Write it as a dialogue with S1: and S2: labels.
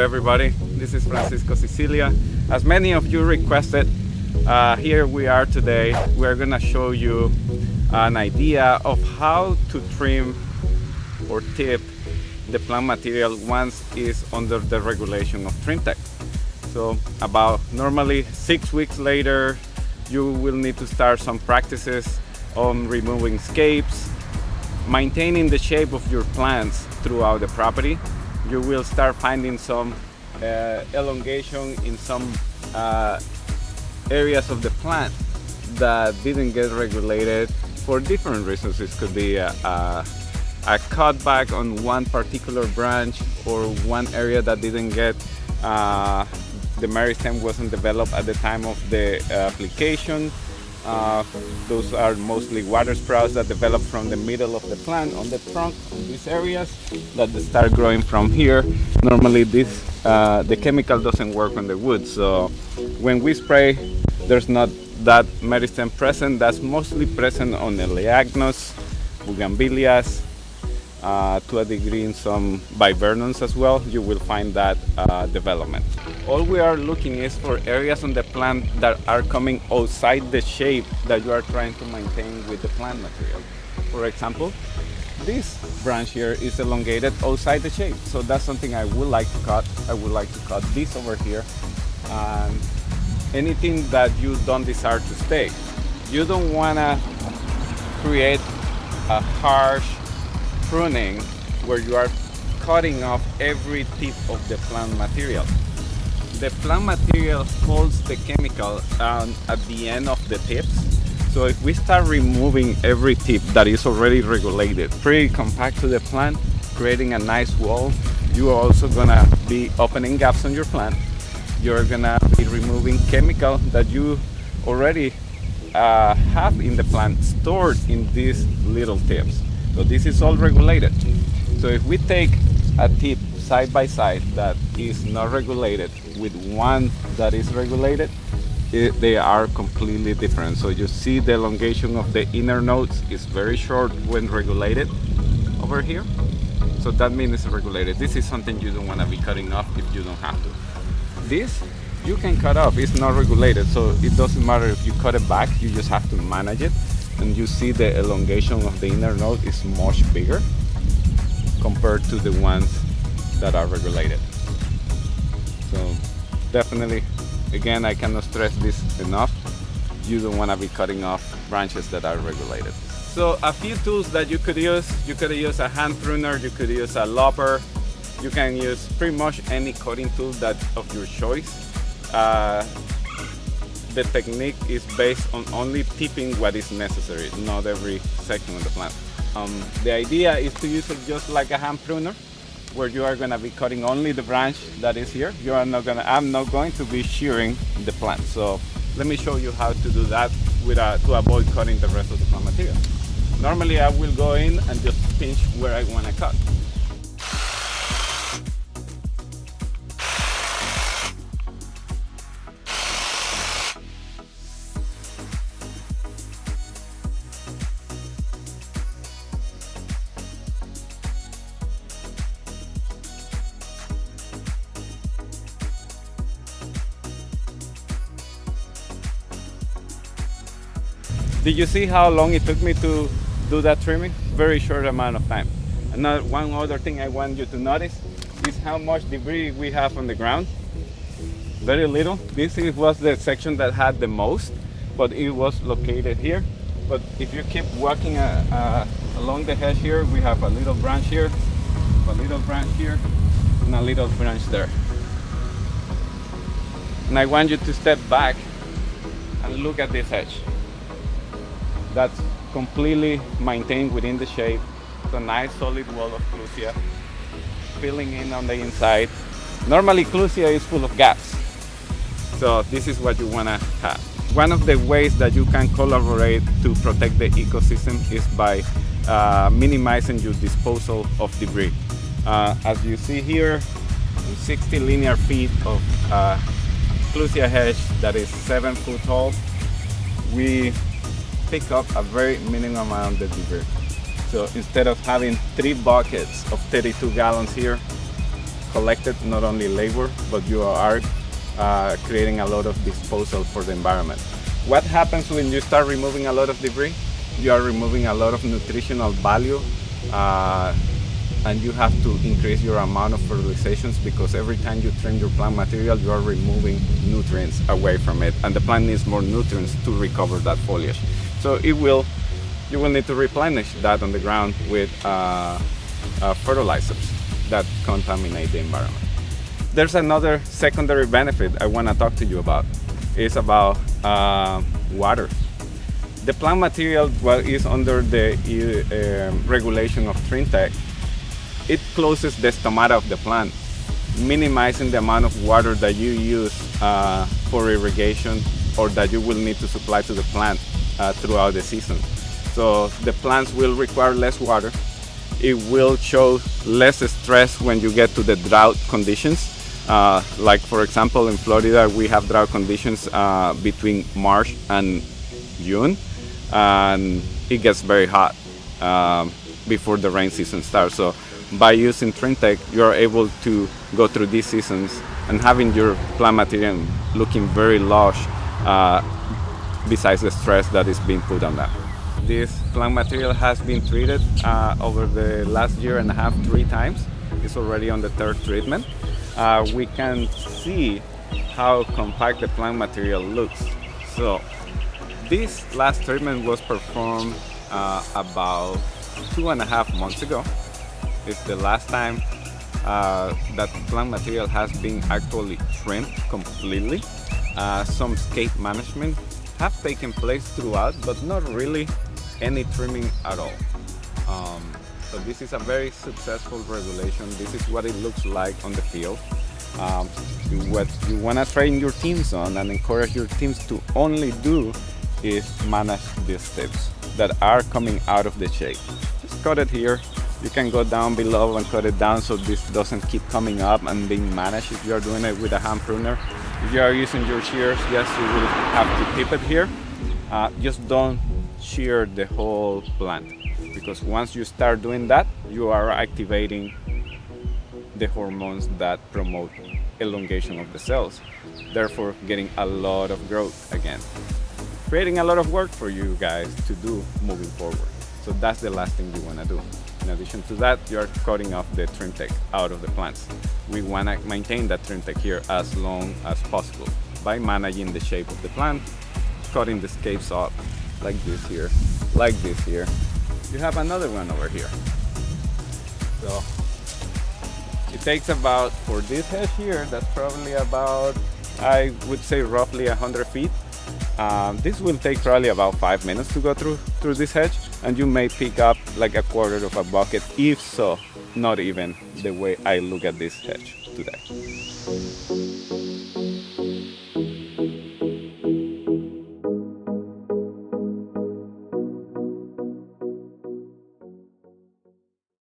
S1: everybody, this is Francisco Sicilia. As many of you requested, here we are today. We're gonna show you an idea of how to trim or tip the plant material once it's under the regulation of Trimtect. So about normally 6 weeks later, you will need to start some practices on removing scapes, maintaining the shape of your plants throughout the property. You will start finding some elongation in some areas of the plant that didn't get regulated for different reasons. It could be a cutback on one particular branch or one area that didn't get the meristem wasn't developed at the time of the application. Those are mostly water sprouts that develop from the middle of the plant on the trunk in these areas that they start growing from here. Normally the chemical doesn't work on the wood, so when we spray there's not that meristem present. That's mostly present on Eleagnus, Bougainvilleas, to a degree in some viburnums as well. You will find that development. All we are looking is for areas on the plant that are coming outside the shape that you are trying to maintain with the plant material. For example, this branch here is elongated outside the shape, so that's something I would like to cut. I would like to cut this over here, and anything that you don't desire to stay. You don't want to create a harsh pruning where you are cutting off every tip of the plant material. The plant material holds the chemical at the end of the tips. So if we start removing every tip that is already regulated, pretty compact to the plant, creating a nice wall, you are also gonna be opening gaps on your plant. You're gonna be removing chemical that you already have in the plant stored in these little tips. So this is all regulated. So if we take a tip side by side that is not regulated with one that is regulated, they are completely different. So you see the elongation of the inner nodes is very short when regulated over here. So that means it's regulated. This is something you don't want to be cutting off if you don't have to. This you can cut off, it's not regulated, so it doesn't matter if you cut it back, you just have to manage it. And you see the elongation of the inner node is much bigger compared to the ones that are regulated. So definitely, again, I cannot stress this enough. You don't want to be cutting off branches that are regulated. So a few tools that you could use a hand pruner, you could use a lopper, you can use pretty much any cutting tool that of your choice. The technique is based on only tipping what is necessary, not every section of the plant. The idea is to use it just like a hand pruner, where you are going to be cutting only the branch that is here. I'm not going to be shearing the plant. So let me show you how to do that to avoid cutting the rest of the plant material. Normally I will go in and just pinch where I want to cut. Did you see how long it took me to do that trimming? Very short amount of time. And now one other thing I want you to notice is how much debris we have on the ground. Very little. This was the section that had the most, but it was located here. But if you keep walking along the hedge here, we have a little branch here, a little branch here, and a little branch there. And I want you to step back and look at this hedge. That's completely maintained within the shape. It's a nice solid wall of clusia, filling in on the inside. Normally clusia is full of gaps, so this is what you want to have. One of the ways that you can collaborate to protect the ecosystem is by minimizing your disposal of debris. As you see here, 60 linear feet of clusia hedge that is 7 foot tall, we pick up a very minimum amount of debris. So instead of having 3 buckets of 32 gallons here, collected not only labor, but you are creating a lot of disposal for the environment. What happens when you start removing a lot of debris? You are removing a lot of nutritional value, and you have to increase your amount of fertilizations, because every time you trim your plant material, you are removing nutrients away from it, and the plant needs more nutrients to recover that foliage. So you will need to replenish that on the ground with fertilizers that contaminate the environment. There's another secondary benefit I want to talk to you about. It's about water. The plant material, what is under the regulation of Trimtect, it closes the stomata of the plant, minimizing the amount of water that you use for irrigation or that you will need to supply to the plant throughout the season. So the plants will require less water. It will show less stress when you get to the drought conditions. Like for example, in Florida, we have drought conditions between March and June, and it gets very hot before the rain season starts. So by using Trimtect, you are able to go through these seasons and having your plant material looking very lush, besides the stress that is being put on them. This plant material has been treated over the last year and a half 3 times. It's already on the 3rd treatment. We can see how compact the plant material looks. So this last treatment was performed about 2.5 months ago. It's the last time that plant material has been actually trimmed completely. Some scape management have taken place throughout, but not really any trimming at all. So this is a very successful regulation. This is what it looks like on the field. What you want to train your teams on and encourage your teams to only do is manage these tips that are coming out of the shade. Just cut it here. You can go down below and cut it down so this doesn't keep coming up and being managed if you are doing it with a hand pruner. If you are using your shears, yes, you will have to tip it here. Just don't shear the whole plant, because once you start doing that, you are activating the hormones that promote elongation of the cells, therefore getting a lot of growth again, creating a lot of work for you guys to do moving forward. So that's the last thing you want to do. In addition to that, you are cutting off the Trimtect out of the plants. We want to maintain that Trimtect here as long as possible by managing the shape of the plant, cutting the scapes off like this here, like this here. You have another one over here. So it takes about, for this hedge here, that's probably about, I would say roughly 100 feet. This will take probably about 5 minutes to go through this hedge, and you may pick up like a quarter of a bucket, if so, not even, the way I look at this hedge today.